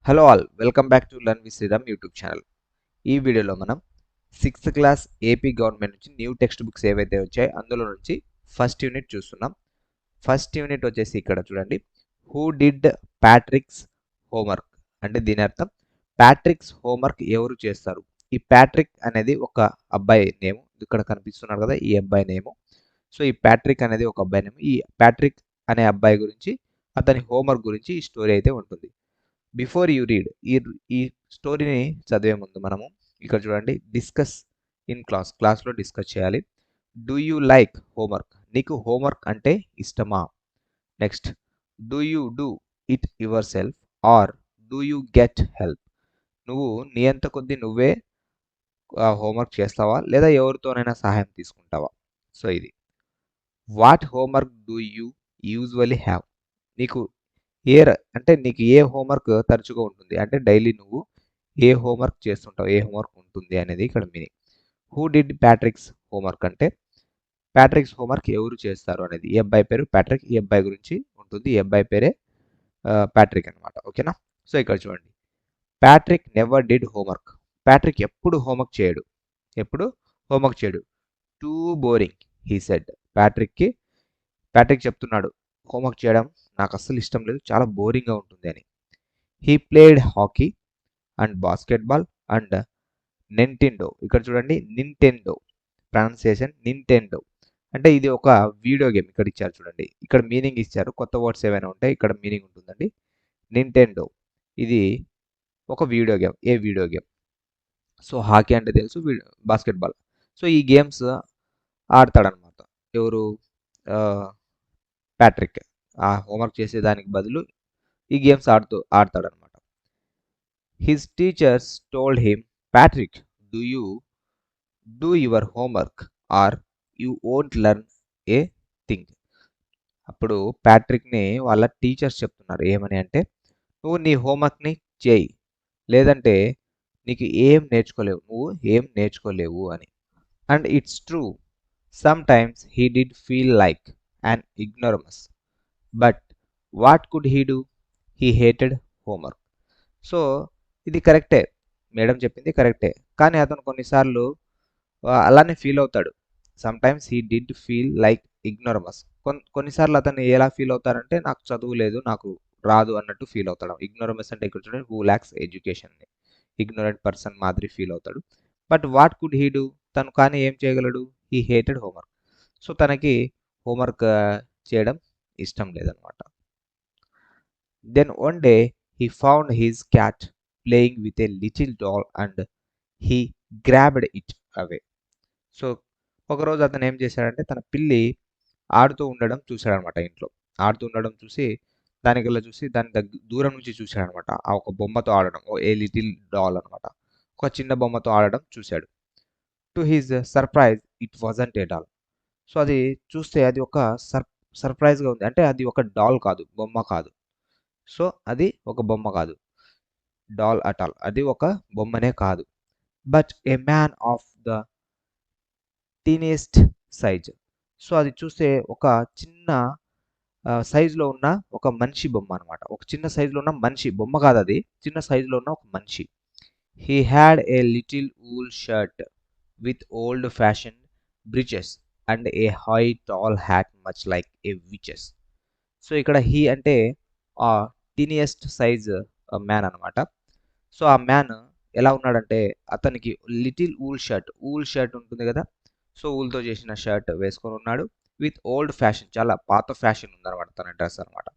Hello all, welcome back to learn with Sriram YouTube channel. ఈ వీడియోలో మనం 6th క్లాస్ ఏపీ గవర్నమెంట్ నుంచి new text books ఏవైతే వచ్చాయో అందులో నుంచి ఫస్ట్ యూనిట్ చూస్తున్నాం. ఫస్ట్ యూనిట్ వచ్చేసి ఇక్కడ చూడండి, హూ డిడ్ ప్యాట్రిక్స్ హోంవర్క్ అంటే దీని అర్థం ప్యాట్రిక్స్ హోంవర్క్ ఎవరు చేస్తారు. ఈ ప్యాట్రిక్ అనేది ఒక అబ్బాయి నేమ్, ఇక్కడ కనిపిస్తున్నారు కదా ఈ అబ్బాయి నేము. సో ఈ ప్యాట్రిక్ అనేది ఒక అబ్బాయి నేమ్. ఈ ప్యాట్రిక్ అనే అబ్బాయి గురించి, అతని హోంవర్క్ గురించి ఈ స్టోరీ అయితే ఉంటుంది. బిఫోర్ యూ రీడ్, ఈ స్టోరీని చదివే ముందు మనము ఇక్కడ చూడండి, డిస్కస్ ఇన్ క్లాస్లో డిస్కస్ చేయాలి. డూ యూ లైక్ హోంవర్క్, నీకు హోంవర్క్ అంటే ఇష్టమా. Next, do you do it your self or do you get help, నువ్వు నీ అంత కొద్దీ నువ్వే హోంవర్క్ చేస్తావా లేదా ఎవరితోనైనా సహాయం తీసుకుంటావా. సో ఇది what homework do you usually have, నీకు అంటే నీకు ఏ హోంవర్క్ తరచుగా ఉంటుంది అంటే డైలీ నువ్వు ఏ హోంవర్క్ చేస్తుంటావు, ఏ హోంవర్క్ ఉంటుంది అనేది ఇక్కడ meaning. Who did Patrick's homework అంటే ప్యాట్రిక్స్ హోంవర్క్ ఎవరు చేస్తారు అనేది. ఈ అబ్బాయి పేరు ప్యాట్రిక్, ఈ అబ్బాయి గురించి ఉంటుంది, ఈ అబ్బాయి పేరే ప్యాట్రిక్ అనమాట. ఓకేనా. సో ఇక్కడ చూడండి, Patrick never did homework, Patrick ఎప్పుడు హోంవర్క్ చేయడు, ఎప్పుడు హోంవర్క్ చేయడు. Two boring he said, Patrick చెప్తున్నాడు హోంవర్క్ చేయడం నాకు అస్సలు ఇష్టం లేదు, చాలా బోరింగ్గా ఉంటుంది అని. He played hockey and basketball and Nintendo, ఇక్కడ చూడండి నింటెండో ప్రొనౌన్సియేషన్ నింటెండో అంటే ఇది ఒక వీడియో గేమ్. ఇక్కడ ఇచ్చారు చూడండి, ఇక్కడ మీనింగ్ ఇచ్చారు, కొత్త వర్డ్స్ ఏమైనా ఉంటే ఇక్కడ మీనింగ్ ఉంటుందండి. నింటెండో ఇది ఒక video game, a video game. So hockey అంటే తెలుసు, బాస్కెట్బాల్. సో ఈ గేమ్స్ ఆడతాడనమాట ఎవరు, ప్యాట్రిక్. ఆ హోంవర్క్ చేసేదానికి బదులు ఈ గేమ్స్ ఆడతాడనమాట. His teachers told him, Patrick do you do your homework or you won't learn a thing. అప్పుడు ప్యాట్రిక్ని వాళ్ళ టీచర్స్ చెప్తున్నారు ఏమని అంటే, నువ్వు నీ హోంవర్క్ని చేయి లేదంటే నీకు నువ్వు ఏం నేర్చుకోలేవు అని. And it's true, sometimes he did feel like an ignoramus but what could he do, he hated homework. So ఇది కరెక్టే, మేడం చెప్పింది కరెక్టే, కానీ అతను కొన్నిసార్లు అలానే ఫీల్ అవుతాడు. Sometimes he did feel like ignoramus, కొన్నిసార్లు అతను ఎలా ఫీల్ అవుతారంటే నాకు చదువు లేదు, నాకు రాదు అన్నట్టు ఫీల్ అవుతాడు. ఇగ్నోరమస్ అంటే ఇక్కడ చూడండి, who lacks education, ignorant person మాదిరి ఫీల్ అవుతాడు. But what could he do, తను కానీ ఏం చేయగలడు, హీ హేటెడ్ హోంవర్క్. సో తనకి హోంవర్క్ చేయడం ఇష్టం లేదనమాట. Then one day he found his cat playing with a little doll and he grabbed it away. So ఒకరోజు అతను ఏం చేశాడంటే తన పిల్లి ఆడుతూ ఉండడం చూశాడనమాట, ఇంట్లో ఆడుతూ ఉండడం చూసి దానికల్లా చూసి దాని దూరం నుంచి చూశాడనమాట. ఆ ఒక బొమ్మతో ఆడడం, ఏ లిటిల్ డాల్ అనమాట, ఒక చిన్న బొమ్మతో ఆడడం చూశాడు. To his surprise it wasn't a doll. So అది చూస్తే అది ఒక సర్ప్రైజ్గా ఉంది, అంటే అది ఒక డాల్ కాదు, బొమ్మ కాదు. సో అది ఒక బొమ్మ కాదు, డాల్ అటాల్, అది ఒక బొమ్మనే కాదు. But a man of the teeniest size. So అది చూస్తే ఒక చిన్న సైజులో ఉన్న ఒక మనిషి బొమ్మ అనమాట, ఒక చిన్న సైజులో ఉన్న మనిషి బొమ్మ కాదు, అది చిన్న సైజులో ఉన్న ఒక మనిషి. He had a little wool shirt with old fashion breeches and a high tall hat much like a witches. So ఇక్కడ హీ అంటే ఆ టీనియస్ట్ సైజ్ మ్యాన్ అనమాట. సో ఆ మ్యాన్ ఎలా ఉన్నాడంటే అతనికి లిటిల్ ఊల్ షర్ట్ ఉంటుంది కదా, సో ఊల్తో చేసిన షర్ట్ వేసుకొని ఉన్నాడు. విత్ ఓల్డ్ ఫ్యాషన్, చాలా పాత ఫ్యాషన్ ఉందన్నమాట తన డ్రెస్ అనమాట.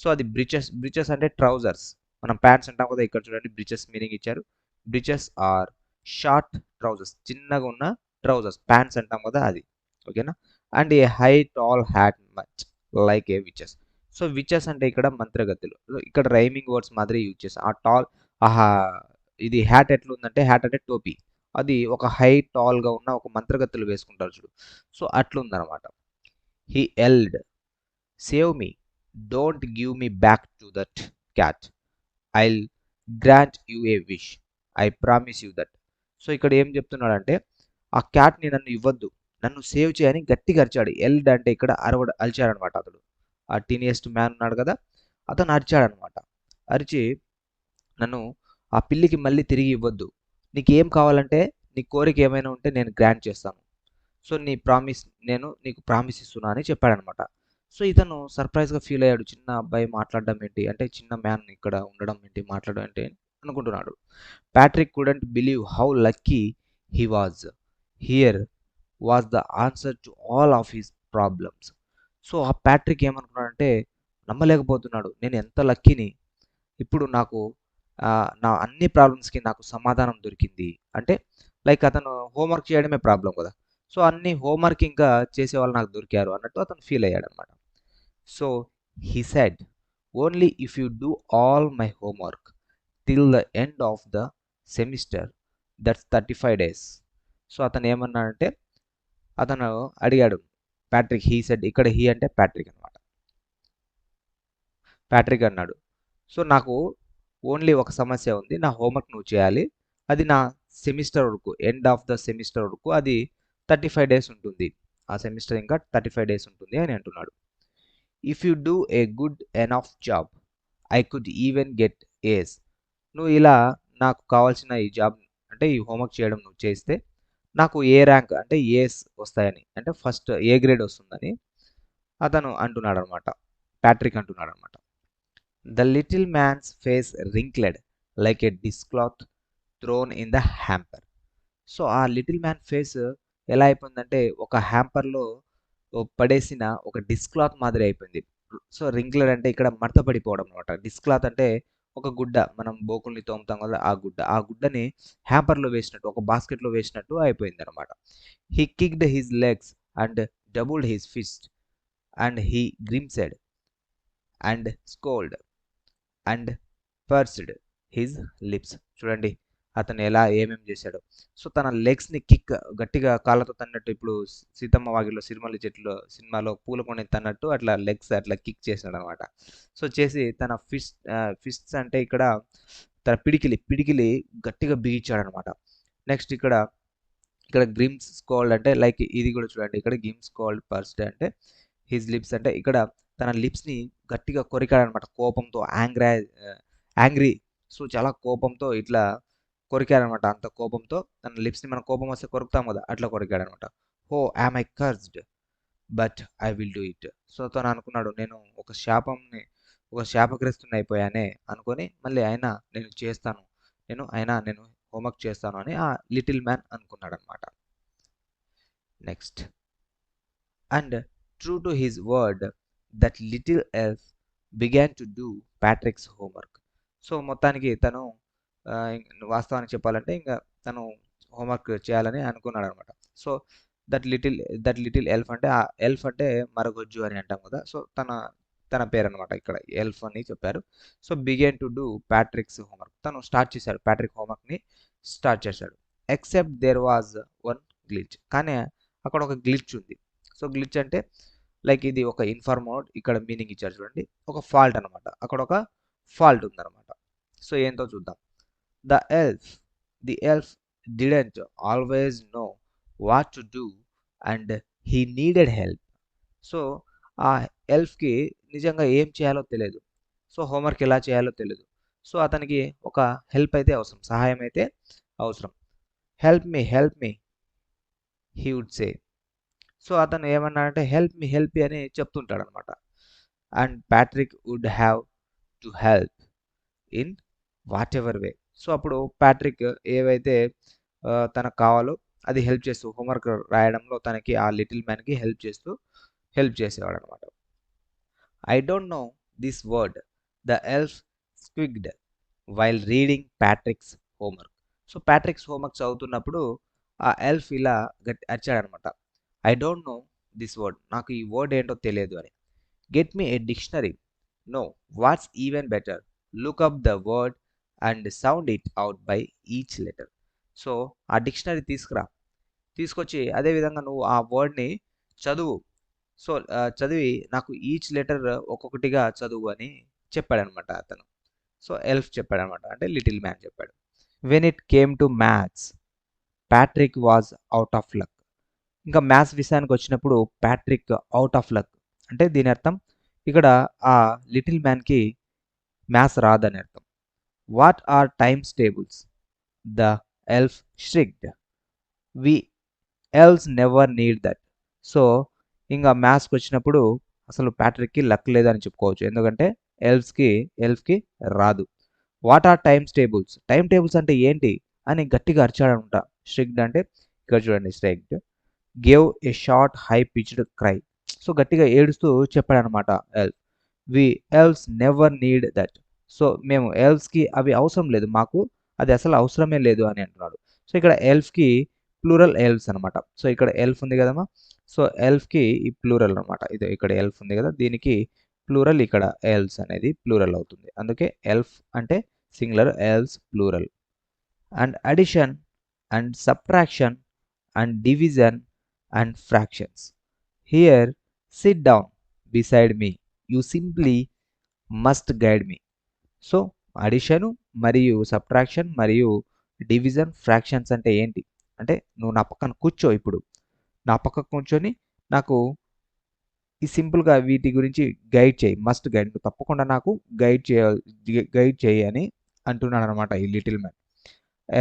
సో అది బ్రిచెస్ అంటే ట్రౌజర్స్, మనం ప్యాంట్స్ అంటాం కదా, ఇక్కడ చూడండి బ్రిచెస్ మీనింగ్ ఇచ్చారు. బ్రిచెస్ ఆర్ షార్ట్ ట్రౌజర్స్, చిన్నగా ఉన్న ట్రౌజర్స్, ప్యాంట్స్ అంటాం కదా అది. ఓకేనా. And a high tall hat much like a witches. So witches అంటే ఇక్కడ మంత్రగతులు, ఇక్కడ రైమింగ్ వర్డ్స్ మాదిరి యూజ్ చేస్తాం. ఆ టాల్, ఆహా, ఇది హ్యాట్ ఎట్లుందంటే, హ్యాట్ అంటే టోపీ, అది ఒక హై టాల్గా ఉన్న ఒక మంత్రగతులు వేసుకుంటారు చూడు, సో అట్లుందనమాట. He yelled, save me, don't give me back to that cat, I'll grant you a wish, I promise you that. So ఇక్కడ ఏం చెప్తున్నాడంటే ఆ క్యాట్ని నన్ను ఇవ్వద్దు, నన్ను సేవ్ చేయని గట్టిగా అరిచాడు. ఎల్డ్ అంటే ఇక్కడ అరిచాడనమాట అతడు, ఆ టీనియస్ట్ మ్యాన్ ఉన్నాడు కదా, అతను అరిచాడనమాట. అరిచి నన్ను ఆ పిల్లికి మళ్ళీ తిరిగి ఇవ్వద్దు. నీకేం కావాలంటే నీ కోరిక ఏమైనా ఉంటే నేను గ్రాంట్ చేస్తాను. సో నీ ప్రామిస్ నేను నీకు ప్రామిస్ ఇస్తున్నా అని చెప్పాడనమాట. సో ఇతను సర్ప్రైజ్గా ఫీల్ అయ్యాడు. చిన్న అబ్బాయి మాట్లాడడం ఏంటి, అంటే చిన్న మ్యాన్ ఇక్కడ ఉండడం ఏంటి, మాట్లాడడం ఏంటి అనుకుంటున్నాడు. Patrick couldn't believe how lucky he was. Here was the answer to all of his problems. So ఆ ప్యాట్రిక్ ఏమనుకున్నాడంటే నమ్మలేకపోతున్నాడు, నేను ఎంత లక్కీని, ఇప్పుడు నాకు నా అన్ని ప్రాబ్లమ్స్కి నాకు సమాధానం దొరికింది. అంటే లైక్ అతను హోంవర్క్ చేయడమే ప్రాబ్లం కదా, సో అన్ని హోంవర్క్ ఇంకా చేసేవాళ్ళు నాకు దొరికారు అన్నట్టు అతను ఫీల్ అయ్యాడు అనమాట. So he said only if you do all my homework till the end of the semester, that's 35 days. So అతను ఏమన్నాడంటే అతను అడిగాడు ప్యాట్రిక్, హీ సెడ్, ఇక్కడ హీ అంటే ప్యాట్రిక్ అనమాట. ప్యాట్రిక్ అన్నాడు, సో నాకు ఓన్లీ ఒక సమస్య ఉంది, నా హోంవర్క్ నువ్వు చేయాలి, అది నా సెమిస్టర్ వరకు, ఎండ్ ఆఫ్ ద సెమిస్టర్ వరకు అది 35 days ఉంటుంది, ఆ సెమిస్టర్ ఇంకా 35 days ఉంటుంది అని అంటున్నాడు. If you do a good enough job I could even get A's. నువ్వు ఇలా నాకు కావాల్సిన ఈ జాబ్ అంటే ఈ హోంవర్క్ చేయడం నువ్వు చేస్తే నాకు ఏ ర్యాంక్ అంటే ఏస్ వస్తాయని, అంటే ఫస్ట్ ఏ గ్రేడ్ వస్తుందని అతను అంటున్నాడు అనమాట, ప్యాట్రిక్ అంటున్నాడు అనమాట. The little man's face wrinkled like a dishcloth thrown in the hamper. So ఆ లిటిల్ మ్యాన్ ఫేస్ ఎలా అయిపోయిందంటే ఒక హ్యాంపర్లో పడేసిన ఒక డిస్క్లాత్ మాదిరి అయిపోయింది. సో రింక్లెడ్ అంటే ఇక్కడ మడత పడిపోవడం అనమాట. డిస్క్లాత్ అంటే ఒక గుడ్డ, మనం బోకుల్ని తోముతాం కదా, ఆ గుడ్డని హ్యాంపర్లో వేసినట్టు, ఒక బాస్కెట్లో వేసినట్టు అయిపోయింది అనమాట. He kicked his legs and doubled his fist and he grimaced and scowled and pursed his lips. చూడండి అతను ఎలా ఏమేమి చేశాడు. సో తన లెగ్స్ని కిక్ గట్టిగా కాళ్ళతో తన్నట్టు, ఇప్పుడు సీతమ్మ వాకిట్లో సిరిమల్లి చెట్లు సినిమాలో పూల కొని తన్నట్టు అట్లా లెగ్స్ అట్లా కిక్ చేసినాడు అనమాట. సో చేసి తన ఫిస్ట్స్ అంటే ఇక్కడ తన పిడికిలి గట్టిగా బిగించాడు అనమాట. నెక్స్ట్ ఇక్కడ గ్రిమ్స్ స్కోల్డ్ అంటే లైక్ ఇది కూడా చూడండి, ఇక్కడ గిమ్స్ స్కోల్డ్ పర్స్డ్ అంటే హిజ్ లిప్స్ అంటే ఇక్కడ తన లిప్స్ని గట్టిగా కొరికాడనమాట కోపంతో, యాంగ్రీ. సో చాలా కోపంతో ఇట్లా కొరికాడనమాట. అంత కోపంతో తన లిప్స్ని, మన కోపం వస్తే కొరుకుతాం కదా, అట్లా కొరికాడనమాట. హో am I cursed but I will do it. So తను అనుకున్నాడు, నేను ఒక శాపగ్రస్తుని అయిపోయానే అనుకొని మళ్ళీ అయినా నేను చేస్తాను, నేను హోంవర్క్ చేస్తాను అని ఆ లిటిల్ మ్యాన్ అనుకున్నాడు అనమాట. Next, and true to his word that little elf began to do Patrick's homework. So మొత్తానికి తను వాస్తవానికి చెప్పాలంటే ఇంకా తను హోంవర్క్ చేయాలని అనుకున్నాడు అనమాట. సో దట్ లిటిల్ ఎల్ఫ్ అంటే, ఆ ఎల్ఫ్ అంటే మరగొజ్జు అని అంటాం కదా, సో తన పేరు అనమాట, ఇక్కడ ఎల్ఫ్ అని చెప్పారు. So began to do Patrick's homework, తను స్టార్ట్ చేశాడు, ప్యాట్రిక్ హోంవర్క్ని స్టార్ట్ చేశాడు. Except there was one glitch, కానీ అక్కడ ఒక గ్లిచ్ ఉంది. సో గ్లిచ్ అంటే లైక్ ఇది ఒక ఇన్ఫార్మోడ్, ఇక్కడ మీనింగ్ ఇచ్చారు చూడండి, ఒక ఫాల్ట్ అనమాట, అక్కడ ఒక ఫాల్ట్ ఉందన్నమాట. సో ఏంటో చూద్దాం. The elf the elf didn't always know what to do and he needed help. So ఆ ఎల్ఫ్కి నిజంగా ఏం చేయాలో తెలియదు, సో హోంవర్క్ ఎలా చేయాలో తెలియదు. సో అతనికి ఒక హెల్ప్ అయితే అవసరం, సహాయం అయితే అవసరం. Help me he would say. So అతను ఏమన్నాడంటే హెల్ప్ మీ అని చెప్తుంటాడు అనమాట. And Patrick would have to help in whatever way. So అప్పుడు ప్యాట్రిక్ ఏవైతే తనకు కావాలో అది హెల్ప్ చేస్తూ, హోంవర్క్ రాయడంలో తనకి ఆ లిటిల్ మ్యాన్కి హెల్ప్ చేసేవాడు అనమాట. I don't know this word the elf squeaked while reading Patrick's homework. So Patrick's homework చదువుతున్నప్పుడు ఆ ఎల్ఫ్ ఇలా అరిచాడనమాట, I don't know this word, నాకు ఈ వర్డ్ ఏంటో తెలియదు అని. Get me a dictionary, no what's even better, look up the word and sound it out by each letter. So ఆ డిక్షనరీ తీసుకొచ్చి అదేవిధంగా నువ్వు ఆ వర్డ్ని చదువు. సో చదివి నాకు ఈచ్ లెటర్ ఒక్కొక్కటిగా చదువు అని చెప్పాడనమాట అతను. సో ఎల్ఫ్ చెప్పాడనమాట, అంటే లిటిల్ మ్యాన్ చెప్పాడు. When it came to maths Patrick was out of luck. ఇంకా మ్యాథ్స్ విషయానికి వచ్చినప్పుడు ప్యాట్రిక్ అవుట్ ఆఫ్ లక్ అంటే దీని అర్థం ఇక్కడ ఆ లిటిల్ మ్యాన్కి మ్యాథ్స్ రాదని అర్థం. What are times tables? The elf shrieked. We elves never need that. So ఇంకా మ్యాథ్స్కి వచ్చినప్పుడు అసలు ప్యాట్రిక్కి లక్ లేదని చెప్పుకోవచ్చు, ఎందుకంటే ఎల్ఫ్కి రాదు. What are times tables? Time tables అంటే ఏంటి అని గట్టిగా అరిచాడనమాట. స్ట్రిక్డ్ అంటే ఇక్కడ చూడండి, shrieked gave a short high pitched cry. So గట్టిగా ఏడుస్తూ చెప్పాడనమాట elf. We elves never need that. So మేము ఎల్వ్స్కి అవి అవసరం లేదు, మాకు అది అసలు అవసరమే లేదు అని అంటున్నాడు. సో ఇక్కడ ఎల్ఫ్కి ప్లూరల్ ఎల్వ్స్ అనమాట. సో ఇక్కడ ఎల్ఫ్ ఉంది కదమ్మా, సో ఎల్ఫ్కి ఈ ప్లూరల్ అనమాట. ఇది ఇక్కడ ఎల్ఫ్ ఉంది కదా, దీనికి ప్లూరల్, ఇక్కడ ఎల్వ్స్ అనేది ప్లూరల్ అవుతుంది. అందుకే ఎల్ఫ్ అంటే singular, elves plural. And addition and subtraction and division and fractions. Here sit down beside me, you simply must guide me. So addition మరియు సబ్ట్రాక్షన్ మరియు డివిజన్ ఫ్రాక్షన్స్ అంటే ఏంటి అంటే, నువ్వు నా పక్కన కూర్చో, ఇప్పుడు నా పక్క కూర్చొని నాకు ఈ సింపుల్గా వీటి గురించి గైడ్ చేయి, మస్ట్ గైడ్, నువ్వు తప్పకుండా నాకు గైడ్ చేయి అని అంటున్నాడు అనమాట ఈ little man.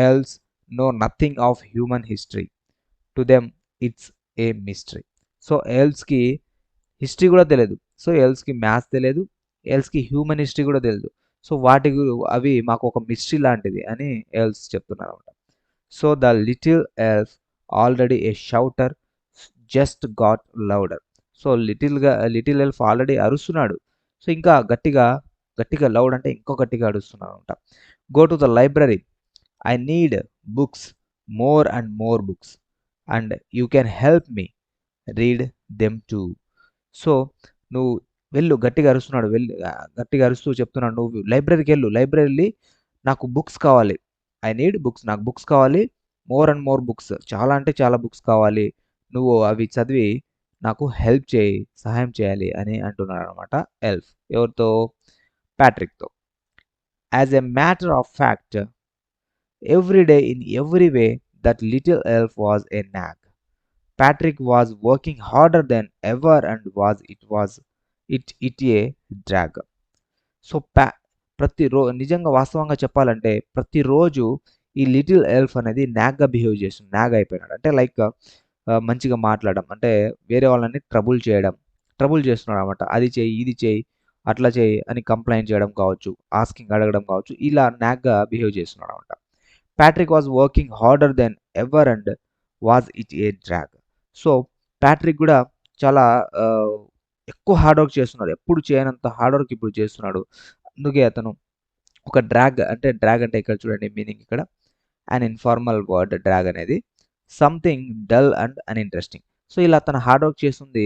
Elves know nothing of human history, to them it's a mystery. So ఎల్స్కి హిస్టరీ కూడా తెలియదు, సో ఎల్స్కి మ్యాథ్స్ తెలియదు, ఎల్స్కి హ్యూమన్ హిస్టరీ కూడా తెలియదు. సో అవి మాకు ఒక మిస్టరీ లాంటిది అని ఎల్స్ చెప్తున్నారు అనమాట. So the little elf already a shouter just got louder. So little elf already అరుస్తున్నాడు, సో ఇంకా గట్టిగా లౌడ్ అంటే ఇంకో గట్టిగా అరుస్తున్నాడు అనమాట. Go to the library, I need books, more and more books, and you can help me read them too. So నువ్వు వెళ్ళు, గట్టిగా అరుస్తున్నాడు, గట్టిగా అరుస్తూ చెప్తున్నాడు, నువ్వు లైబ్రరీకి వెళ్ళు, లైబ్రరీ నాకు బుక్స్ కావాలి, ఐ నీడ్ బుక్స్, నాకు బుక్స్ కావాలి, మోర్ అండ్ మోర్ బుక్స్, చాలా అంటే చాలా బుక్స్ కావాలి, నువ్వు అవి చదివి నాకు హెల్ప్ చేయి, సహాయం చేయాలి అని అంటున్నాడు అనమాట ఎల్ఫ్. ఎవరితో? ప్యాట్రిక్తో. As a matter of fact, every day in every way that little elf was a nag. Patrick was working harder than ever and it a drag. So నిజంగా వాస్తవంగా చెప్పాలంటే ప్రతిరోజు ఈ లిటిల్ ఎల్ఫ్ అనేది నాగ్గా బిహేవ్ చేస్తుంది, నాగ్ అయిపోయినాడు అంటే లైక్ మంచిగా మాట్లాడడం అంటే వేరే వాళ్ళని ట్రబుల్ చేస్తున్నాడు అనమాట. అది చేయి, ఇది చేయి, అట్లా చేయి అని కంప్లైంట్ చేయడం కావచ్చు, ఆస్కింగ్ అడగడం కావచ్చు, ఇలా నాగ్గా బిహేవ్ చేస్తున్నాడు అనమాట. Patrick was working harder than ever and was it a drag. So Patrick కూడా చాలా ఎక్కువ హార్డ్ వర్క్ చేస్తున్నాడు, ఎప్పుడు చేయనంత హార్డ్ వర్క్ ఇప్పుడు చేస్తున్నాడు. అందుకే అతను ఒక డ్రాగ్ అంటే ఇక్కడ చూడండి మీనింగ్, ఇక్కడ అన్ ఇన్ఫార్మల్ వర్డ్ డ్రాగ్ అనేది something dull and uninteresting. So ఇలా తన హార్డ్ వర్క్ చేస్తుంది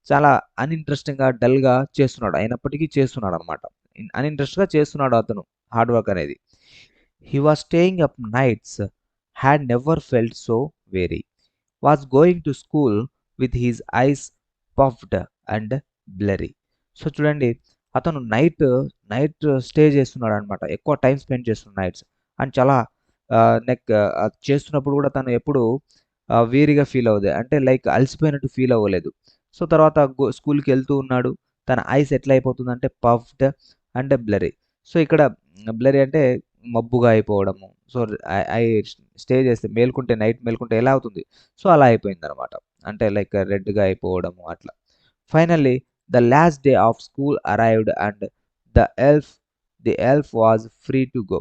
చాలా అన్ఇంట్రెస్టింగ్గా డల్గా చేస్తున్నాడు, అయినప్పటికీ చేస్తున్నాడు అనమాట. అన్ఇంట్రెస్ట్గా చేస్తున్నాడు అతను హార్డ్ వర్క్ అనేది. He was staying up nights, had never felt so weary, was going to school with his eyes puffed and blurry. So చూడండి, అతను నైట్ స్టే చేస్తున్నాడు అనమాట, ఎక్కువ టైం స్పెండ్ చేస్తున్నాడు నైట్స్ అండ్ చాలా చేస్తున్నప్పుడు కూడా తను ఎప్పుడు వీరిగా ఫీల్ అవ్వదు, అంటే లైక్ అలసిపోయినట్టు ఫీల్ అవ్వలేదు. సో తర్వాత స్కూల్కి వెళ్తూ ఉన్నాడు, తన ఐస్ ఎట్లా అయిపోతుందంటే పఫ్డ్ అండ్ బ్లరీ. సో ఇక్కడ బ్లరీ అంటే మబ్బుగా అయిపోవడము. సో ఐ స్టే చేస్తే నైట్ మేల్కుంటే ఎలా అవుతుంది, సో అలా అయిపోయింది అనమాట, అంటే లైక్ రెడ్గా అయిపోవడము అట్లా. Finally the last day of school arrived and the elf was free to go.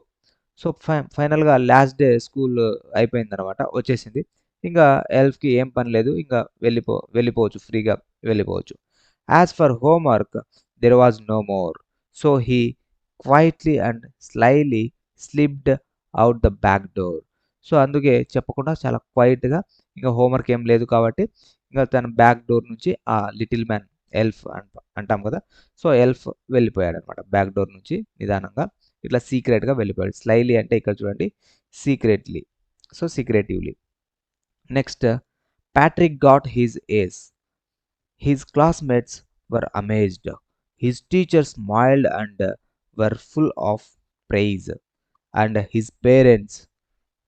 So ఫైనల్గా లాస్ట్ డే స్కూల్ అయిపోయింది అనమాట, వచ్చేసింది. ఇంకా ఎల్ఫ్కి ఏం పని లేదు, ఇంకా వెళ్ళిపోవచ్చు, ఫ్రీగా వెళ్ళిపోవచ్చు. As for homework there was no more, so he quietly and slyly slipped out the back door. So అందుకే చెప్పకుండా చాలా క్వైట్గా, ఇంకా హోంవర్క్ ఏం లేదు కాబట్టి ఇంకా తన బ్యాక్ డోర్ నుంచి ఆ లిటిల్ మ్యాన్ ఎల్ఫ్ అంటాం కదా, సో ఎల్ఫ్ వెళ్ళిపోయాడు అనమాట బ్యాక్ డోర్ నుంచి నిదానంగా, ఇట్లా సీక్రెట్గా వెళ్ళిపోయాడు. స్లైలీ అంటే ఇక్కడ చూడండి secretly, so secretively. Next, Patrick got his A's, his classmates were amazed, his teachers smiled and were full of praise, and his parents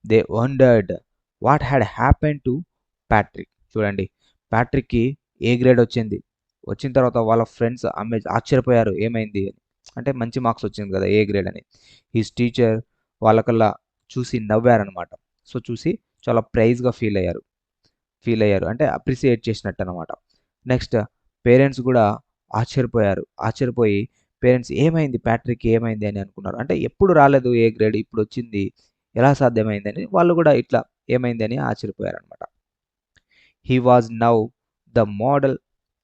they wondered what had happen to Patrick. చూడండి, ప్యాట్రిక్కి ఏ గ్రేడ్ వచ్చిన తర్వాత వాళ్ళ friends ఆశ్చర్యపోయారు ఏమైంది అని. అంటే మంచి మార్క్స్ వచ్చింది కదా ఏ గ్రేడ్ అని. హిస్ టీచర్ వాళ్ళకల్లా చూసి నవ్వారనమాట. సో చూసి చాలా ప్రైజ్గా ఫీల్ అయ్యారు అంటే అప్రిసియేట్ చేసినట్టు అనమాట. నెక్స్ట్ పేరెంట్స్ కూడా ఆశ్చర్యపోయి పేరెంట్స్ ఏమైంది ప్యాట్రిక్ ఏమైంది అని అనుకున్నారు. అంటే ఎప్పుడు రాలేదు ఏ గ్రేడ్ ఇప్పుడు వచ్చింది ఎలా సాధ్యమైందని వాళ్ళు కూడా ఇట్లా ఏమైంది అని ఆశ్చర్యపోయారనమాట. He was now the model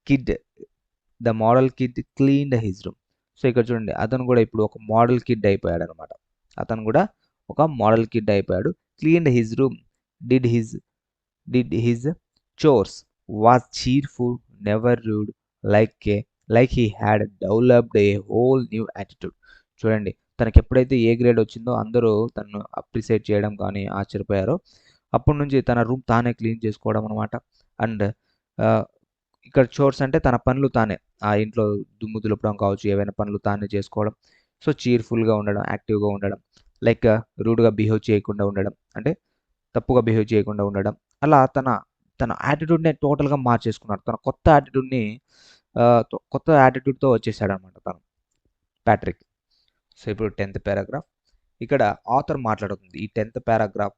kid the model kid cleaned his room. So ఇక్కడ చూడండి అతను కూడా ఇప్పుడు ఒక మోడల్ కిడ్ అయిపోయాడు అనమాట. అతను కూడా ఒక మోడల్ కిడ్ అయిపోయాడు. Cleaned his room, did his did his chores, was cheerful, never rude, like he had developed a whole new attitude. చూడండి తనకి ఎప్పుడైతే ఏ గ్రేడ్ వచ్చిందో అందరూ తనను అప్రిసియేట్ చేయడం కానీ ఆశ్చర్యపోయారో అప్పటి నుంచి తన రూమ్ తానే క్లీన్ చేసుకోవడం అనమాట. అండ్ ఇక్కడ చోర్స్ అంటే తన పనులు తానే ఆ ఇంట్లో దుమ్ము దులపడం కావచ్చు ఏవైనా పనులు తానే చేసుకోవడం. సో చీర్ఫుల్గా ఉండడం, యాక్టివ్గా ఉండడం, లైక్ రూడ్గా బిహేవ్ చేయకుండా ఉండడం, అంటే తప్పుగా బిహేవ్ చేయకుండా ఉండడం. అలా తన తన యాటిట్యూడ్ని టోటల్గా మార్చేసుకున్నాడు. తన కొత్త యాటిట్యూడ్తో వచ్చేసాడు అనమాట తను ప్యాట్రిక్. సో ఇప్పుడు 10th పారాగ్రాఫ్ ఇక్కడ ఆథర్ మాట్లాడుతుంది. ఈ 10th పారాగ్రాఫ్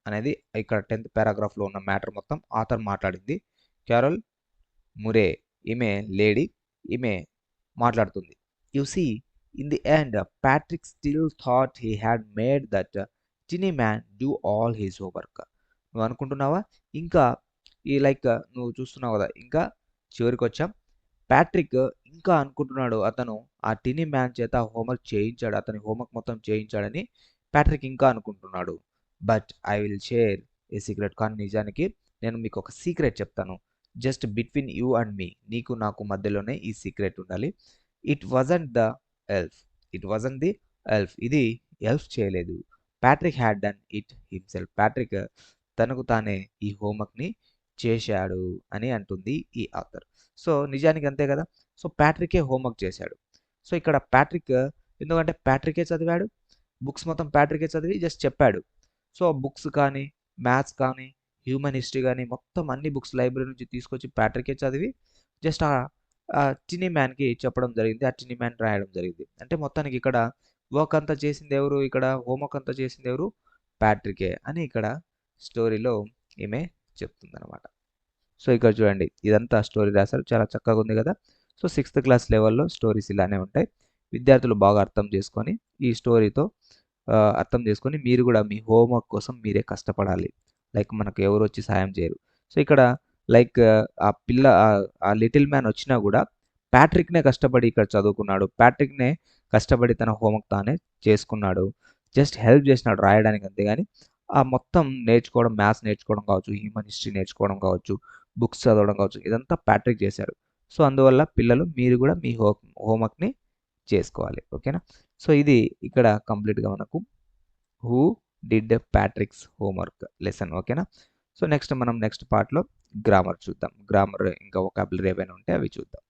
అనేది ఇక్కడ 10th పారాగ్రాఫ్లో ఉన్న మ్యాటర్ మొత్తం ఆథర్ మాట్లాడింది. క్యారల్ మురే ఈమె లేడీ, ఈమె మాట్లాడుతుంది. You see in the end Patrick still thought he had made that tiny man do all his homework. నువ్వు అనుకుంటున్నావా ఇంకా నువ్వు చూస్తున్నావు కదా ఇంకా చివరికి వచ్చాం. ప్యాట్రిక్ ఇంకా అనుకుంటున్నాడు అతను ఆ టినీ మ్యాన్ చేత హోంవర్క్ చేయించాడు, అతని హోంవర్క్ మొత్తం చేయించాడని ప్యాట్రిక్ ఇంకా అనుకుంటున్నాడు. But I will share A secret, కానీ నిజానికి నేను మీకు ఒక సీక్రెట్ చెప్తాను. జస్ట్ బిట్వీన్ యూ అండ్ మీ, నీకు నాకు మధ్యలోనే ఈ సీక్రెట్ ఉండాలి. ఇట్ వాజంట్ ది ఎల్ఫ్, ఇది ఎల్ఫ్ చేయలేదు. Patrick had done it himself, Patrick తనకు తానే ఈ హోంవర్క్ని చేశాడు అని అంటుంది ఈ ఆథర్. సో నిజానికి అంతే కదా. సో ప్యాట్రికే హోంవర్క్ చేశాడు. సో ఇక్కడ ప్యాట్రిక్ ఎందుకంటే ప్యాట్రికే చదివాడు, బుక్స్ మొత్తం ప్యాట్రికే చదివి జస్ట్ చెప్పాడు. సో బుక్స్ కానీ మ్యాథ్స్ కానీ హ్యూమన్ హిస్టరీ కానీ మొత్తం అన్ని బుక్స్ లైబ్రరీ నుంచి తీసుకొచ్చి ప్యాట్రికే చదివి జస్ట్ ఆ టినీ మ్యాన్కి చెప్పడం జరిగింది. ఆ టినీ మ్యాన్ రాయడం జరిగింది. అంటే మొత్తానికి ఇక్కడ వర్క్ అంతా చేసింది ఎవరు, ఇక్కడ హోంవర్క్ అంతా చేసింది ఎవరు, ప్యాట్రికే అని ఇక్కడ స్టోరీలో ఈమె చెప్తుందనమాట. సో ఇక్కడ చూడండి ఇదంతా స్టోరీ రాశారు, చాలా చక్కగా ఉంది కదా. సో 6th క్లాస్ లెవెల్లో స్టోరీస్ ఇలానే ఉంటాయి. విద్యార్థులు బాగా అర్థం చేసుకొని ఈ స్టోరీతో అర్థం చేసుకొని మీరు కూడా మీ హోంవర్క్ కోసం మీరే కష్టపడాలి. మనకు ఎవరు వచ్చి సాయం చేయరు. సో ఇక్కడ ఆ లిటిల్ మ్యాన్ వచ్చినా కూడా ప్యాట్రిక్నే కష్టపడి ఇక్కడ చదువుకున్నాడు, ప్యాట్రిక్నే కష్టపడి తన హోంవర్క్ తానే చేసుకున్నాడు, జస్ట్ హెల్ప్ చేసినాడు రాయడానికి అంతేగాని ఆ మొత్తం నేర్చుకోవడం, మ్యాథ్స్ నేర్చుకోవడం కావచ్చు, హ్యూమన్ హిస్టరీ నేర్చుకోవడం కావచ్చు, బుక్స్ చదవడం కావచ్చు, ఇదంతా ప్యాట్రిక్ చేశారు. సో అందువల్ల పిల్లలు మీరు కూడా మీ హోంవర్క్ని చేసుకోవాలి. ఓకేనా. సో ఇది ఇక్కడ కంప్లీట్గా మనకు who did Patrick's homework lesson. ఓకేనా. సో నెక్స్ట్ పార్ట్లో గ్రామర్ చూద్దాం. గ్రామర్ ఇంకా వొకాబులరీ ఏవైనా ఉంటే అవి చూద్దాం.